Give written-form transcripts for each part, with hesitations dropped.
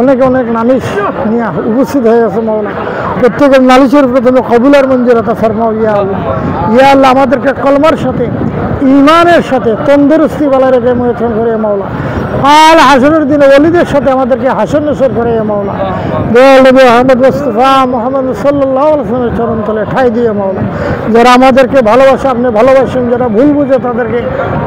অনেক অনেক নালিশ নিয়ে উপস্থিত হয়ে গেছে মাওলা। প্রত্যেকের নালিশের প্রথমে কবুলার মঞ্জুরতা ফরমাও ইয়া আল্লাহ। ইয়া আল্লাহ, আমাদেরকে কলমার সাথে ইমানের সাথে তন্দুরস্তি বালা রেখে ময়তন করে মাওলা। কাল হাসরের দিনে ওলিদের সাথে আমাদেরকে হাসন নসর করে মাওলা। নবী আহমদ মুস্তাফা মুহাম্মদ সাল্লাল্লাহু আলাইহি ওয়াসাল্লামের চরণ তলে ঠাই দিয়ে মাওলা। যারা আমাদেরকে ভালোবাসে আপনি ভালোবাসেন, যারা ভুল বুঝে তাদেরকে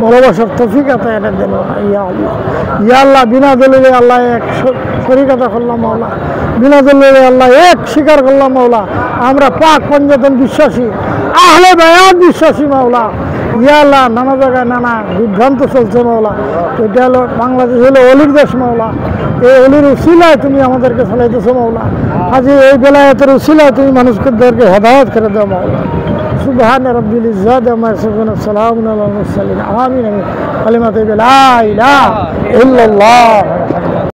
ভালোবাসার তৌফিক আতা এনে দেন ইয়া আল্লাহ। ইয়া আল্লাহ, বিনা দলিলে আল্লাহ এক শরীকতা করলাম মাওলা, বিনা দলিলে আল্লাহ এক স্বীকার করলাম মাওলা। আমরা পাক পঞ্জাতন বিশ্বাসী, আহলে বায়াত বিশ্বাসী মাওলা। ইয়া আল্লাহ, নানা জায়গায় নানা বিভ্রান্ত চলছে মাওলা। এটা হলো বাংলাদেশ হলো অলির দেশ মাওলা। এই অলির উসিলায় তুমি আমাদেরকে চালাইতেছো মাওলা। আজ এই বেলায়েতের উসিলায় তুমি মানুষকে হেদায়েত করে দাও মাওলা। সুবহান রাব্বিল ইজ্জাতি আম্মা ইয়াসিফুন, সালামুন আলাল মুরসালিন, আমিন আমিন। কালিমাতু লা ইলাহা ইল্লাল্লাহ।